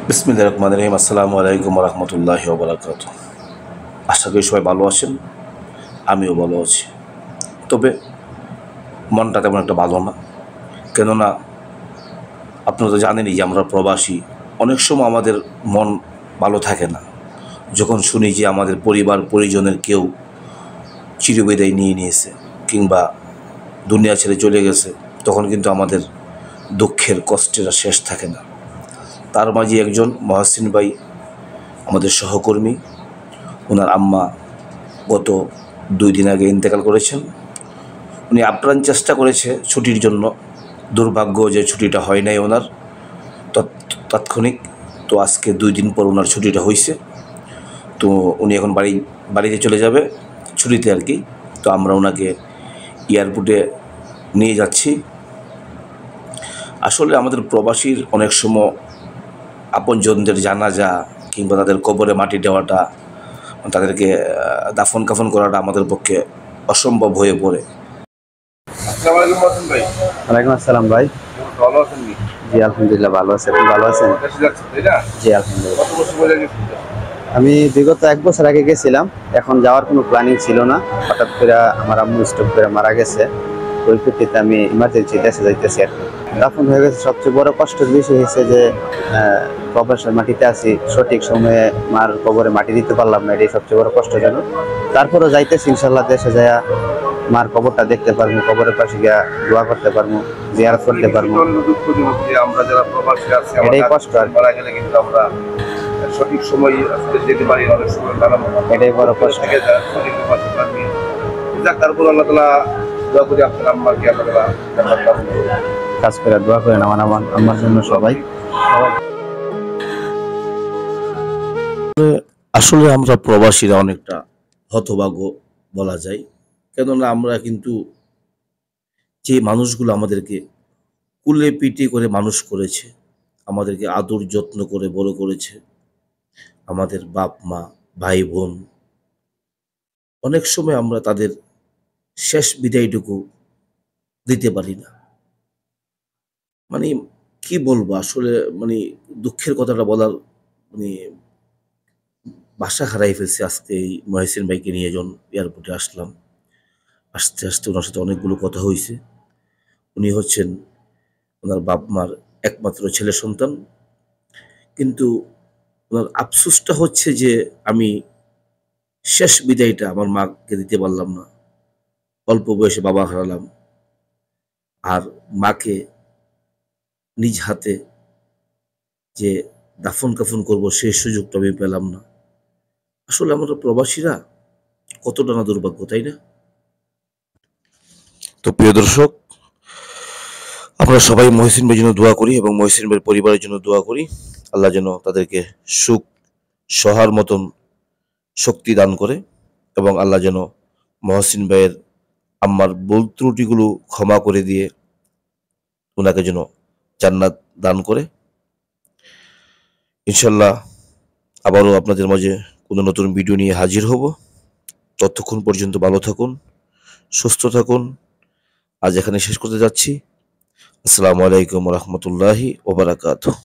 বিসমিল্লাহির রহমানির রহিম। আসসালামু আলাইকুম রহমতুল্লাহি ওয়া বারাকাতুহু। আশা করি সবাই ভালো আছেন, আমিও ভালো আছি। তবে মনটা তেমন একটা ভালো না। কেননা আপনারা তো জানেনই যে আমরা প্রবাসী। অনেক সময় আমাদের মন ভালো থাকে না যখন শুনি যে আমাদের পরিবার পরিজনের কেউ চিরবিদায় নিয়ে নিয়েছে কিংবা দুনিয়া ছেড়ে চলে গেছে। তখন কিন্তু আমাদের দুঃখের কষ্টের আর শেষ থাকে না। তার মাঝে একজন মহসিন ভাই, আমাদের সহকর্মী, ওনার আম্মা গত 2 দিন আগে ইন্তেকাল করেছেন। উনি আপ্রাণ চেষ্টা করেছে ছুটির জন্য, দুর্ভাগ্য যে ছুটিটা হয় নাই ওনার তাৎক্ষণিক। তো আজকে 2 দিন পর ওনার ছুটিটা হয়েছে। তো উনি এখন বাড়িতে চলে যাবে ছুটিতে আর কি। তো আমরা ওনাকে এয়ারপোর্টে নিয়ে যাচ্ছি। আসলে আমাদের প্রবাসীর অনেক সময় আপনজনদের জানাজা কিংবা তাদের কবরে মাটি দেওয়াটা, তাদেরকে দাফন কাফন করাটা আমাদের পক্ষে অসম্ভব হয়ে পড়ে। আসসালামু আলাইকুম মহসিন ভাই। ওয়ালাইকুম আসসালাম ভাই। ভালো আছেন নি? জি আলহামদুলিল্লাহ ভালো আছি। আপনি ভালো আছেন? দেশে যাচ্ছেন তাই না? জি আলহামদুলিল্লাহ। কত বছর পরে গেছেন? আমি বিগত 1 বছর আগে গেছিলাম। এখন যাওয়ার কোনো প্ল্যানিং ছিল না। হঠাৎ করে আমার আম্মু স্ট্রোক করে মারা গেছে। ওই প্রেক্ষিতে আমি ইমার্জেন্সি দেশে যাইতেছি আর কি। দাফন হয়ে গেছে। সবচেয়ে বড় কষ্টের বিষয় হয়েছে যে প্রবাসের মাটিতে আছি, সঠিক সময়ে মার কবরে মাটি দিতে পারলাম না, এটাই সবচেয়ে বড় কষ্টজনক। তারপরেও যাইতেছি ইনশাল্লাহ, দেশে যাইয়া মার কবরটা দেখতে পারবো, কবরের পাশে গিয়া দোয়া করতে পারবো, জিয়ারত করতে পারবো। দুঃখজনক যে আমরা যারা প্রবাসী আছি, এটাই কষ্ট আর কি। মারা গেলে কিন্তু আমরা সঠিক সময় আসলে যেতে পারি না, অনেক সময় কারণ এটাই বড় কষ্ট। থেকে যায় সঠিক সময় পারবি। যাক, তারপর আল্লাহ তাআলা দোয়া করি আপনার আম্মাকে আল্লাহ তাআলা জান্নাত দান করুন। কাজ করে দোয়া করেন আমার জন্য সবাই। আসলে আমরা প্রবাসীরা অনেকটা হতভাগ্য বলা যায়। কেননা আমরা কিন্তু যে মানুষগুলো আমাদেরকে কুলে পিটি করে মানুষ করেছে, আমাদেরকে আদর যত্ন করে বড় করেছে, আমাদের বাপ মা ভাই বোন, অনেক সময় আমরা তাদের শেষ বিদায়টুকু দিতে পারি না। মানে কি বলবো আসলে, মানে দুঃখের কথাটা বলার মানে ভাষা হারাই ফেলছি। আজকে এই মহসিন ভাইকে নিয়ে যখন এয়ারপোর্টে আসলাম, আস্তে আস্তে ওনার সাথে অনেকগুলো কথা হয়েছে। উনি হচ্ছেন ওনার বাপ মার একমাত্র ছেলে সন্তান। কিন্তু ওনার আফসোসটা হচ্ছে যে আমি শেষ বিদায়টা আমার মাকে দিতে পারলাম না। অল্প বয়সে বাবা হারালাম, আর মাকে নিজ হাতে যে দাফন কাফন করবো সেই সুযোগটা আমি পেলাম না। আসলে আমরা প্রবাসীরা কতটা না দুর্ভাগ্য, তাই না? তো প্রিয় দর্শক, আমরা সবাই মহসিন ভাইয়ের জন্য দোয়া করি এবং মহসিন ভাইয়ের পরিবারের জন্য দোয়া করি। আল্লাহ যেন তাদেরকে সুখ সহার মতন শক্তি দান করে এবং আল্লাহ যেন মহসিন ভাইয়ের আম্মার ভুল ত্রুটিগুলো ক্ষমা করে দিয়ে ওনাকে যেন জান্নাত দান করে। ইনশাল্লাহ আবারও আপনাদের মাঝে কোনো নতুন ভিডিও নিয়ে হাজির হব। ততক্ষণ পর্যন্ত ভালো থাকুন, সুস্থ থাকুন। আজ এখানে শেষ করতে যাচ্ছি। আসসালামু আলাইকুম রহমতুল্লাহি ওয়া বারাকাতুহু।